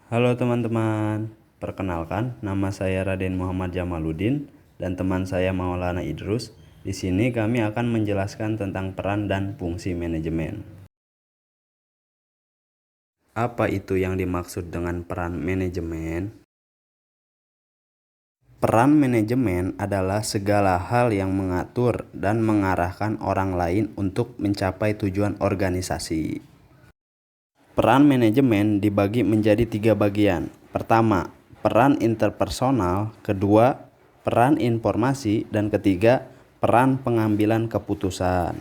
Halo teman-teman, perkenalkan nama saya Raden Muhammad Jamaluddin dan teman saya Maulana Idrus. Di sini kami akan menjelaskan tentang peran dan fungsi manajemen. Apa itu yang dimaksud dengan peran manajemen? Peran manajemen adalah segala hal yang mengatur dan mengarahkan orang lain untuk mencapai tujuan organisasi. Peran manajemen dibagi menjadi 3 bagian. Pertama, peran interpersonal. Kedua, peran informasi. Dan ketiga, peran pengambilan keputusan.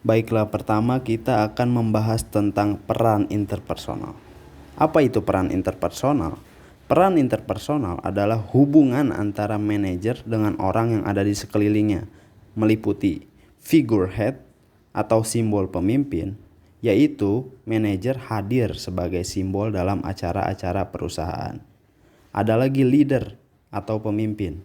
Baiklah, pertama kita akan membahas tentang peran interpersonal. Apa itu peran interpersonal? Peran interpersonal adalah hubungan antara manajer dengan orang yang ada di sekelilingnya, meliputi figurehead atau simbol pemimpin, yaitu manajer hadir sebagai simbol dalam acara-acara perusahaan. Ada lagi leader atau pemimpin.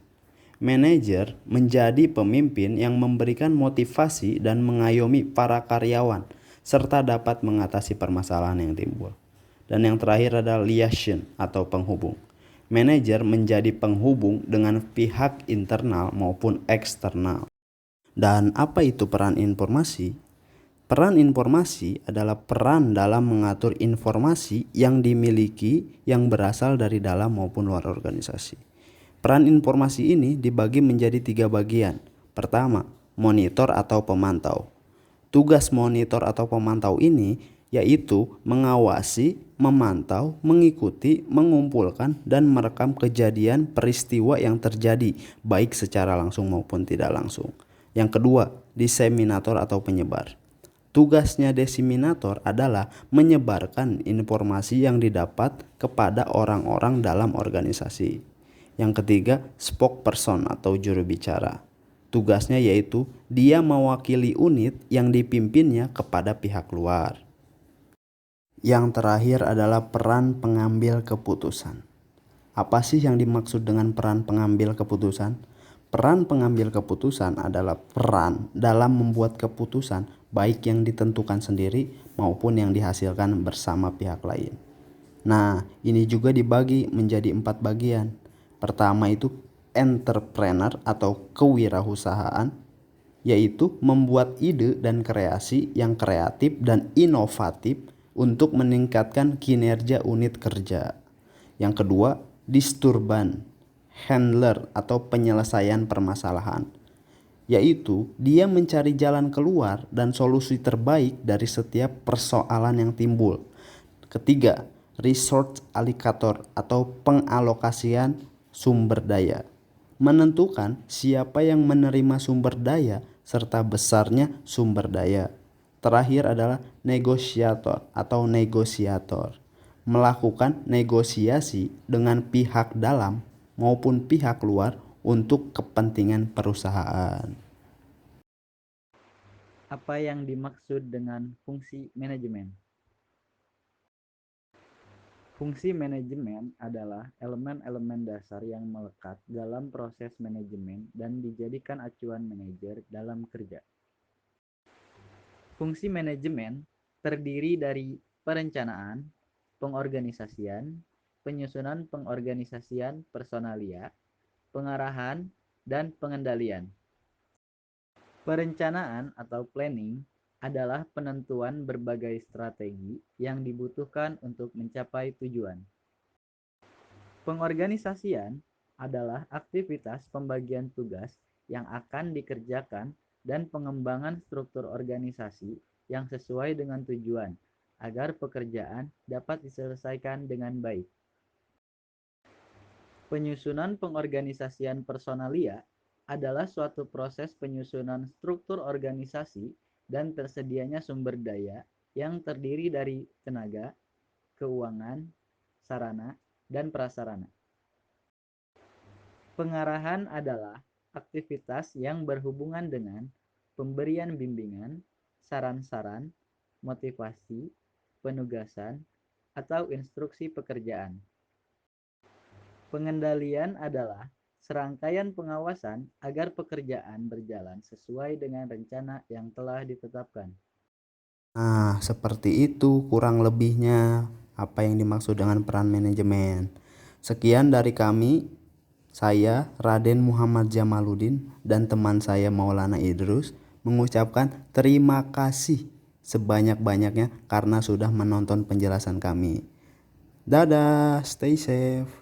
Manajer menjadi pemimpin yang memberikan motivasi dan mengayomi para karyawan serta dapat mengatasi permasalahan yang timbul. Dan yang terakhir adalah liaison atau penghubung. Manajer menjadi penghubung dengan pihak internal maupun eksternal. Dan apa itu peran informasi? Peran informasi adalah peran dalam mengatur informasi yang dimiliki yang berasal dari dalam maupun luar organisasi. Peran informasi ini dibagi menjadi 3 bagian. Pertama, monitor atau pemantau. Tugas monitor atau pemantau ini yaitu mengawasi, memantau, mengikuti, mengumpulkan, dan merekam kejadian peristiwa yang terjadi baik secara langsung maupun tidak langsung. Yang kedua, diseminator atau penyebar. Tugasnya diseminator adalah menyebarkan informasi yang didapat kepada orang-orang dalam organisasi. Yang ketiga, spokesperson atau juru bicara. Tugasnya yaitu dia mewakili unit yang dipimpinnya kepada pihak luar. Yang terakhir adalah peran pengambil keputusan. Apa sih yang dimaksud dengan peran pengambil keputusan? Peran pengambil keputusan adalah peran dalam membuat keputusan baik yang ditentukan sendiri maupun yang dihasilkan bersama pihak lain. Nah, ini juga dibagi menjadi 4 bagian. Pertama itu entrepreneur atau kewirausahaan, yaitu membuat ide dan kreasi yang kreatif dan inovatif untuk meningkatkan kinerja unit kerja. Yang kedua, disturban, handler atau penyelesaian permasalahan, yaitu dia mencari jalan keluar dan solusi terbaik dari setiap persoalan yang timbul. Ketiga, resource allocator atau pengalokasian sumber daya, menentukan siapa yang menerima sumber daya serta besarnya sumber daya. Terakhir adalah negosiator atau negosiator, melakukan negosiasi dengan pihak dalam maupun pihak luar untuk kepentingan perusahaan. Apa yang dimaksud dengan fungsi manajemen? Fungsi manajemen adalah elemen-elemen dasar yang melekat dalam proses manajemen dan dijadikan acuan manajer dalam kerja. Fungsi manajemen terdiri dari perencanaan, pengorganisasian, penyusunan pengorganisasian personalia, pengarahan, dan pengendalian. Perencanaan atau planning adalah penentuan berbagai strategi yang dibutuhkan untuk mencapai tujuan. Pengorganisasian adalah aktivitas pembagian tugas yang akan dikerjakan dan pengembangan struktur organisasi yang sesuai dengan tujuan agar pekerjaan dapat diselesaikan dengan baik. Penyusunan pengorganisasian personalia adalah suatu proses penyusunan struktur organisasi dan tersedianya sumber daya yang terdiri dari tenaga, keuangan, sarana, dan prasarana. Pengarahan adalah aktivitas yang berhubungan dengan pemberian bimbingan, saran-saran, motivasi, penugasan, atau instruksi pekerjaan. Pengendalian adalah serangkaian pengawasan agar pekerjaan berjalan sesuai dengan rencana yang telah ditetapkan. Nah, seperti itu kurang lebihnya. apa yang dimaksud dengan peran manajemen. Sekian dari kami, saya Raden Muhammad Jamaluddin dan teman saya Maulana Idrus mengucapkan terima kasih sebanyak-banyaknya karena sudah menonton penjelasan kami. Dadah, stay safe.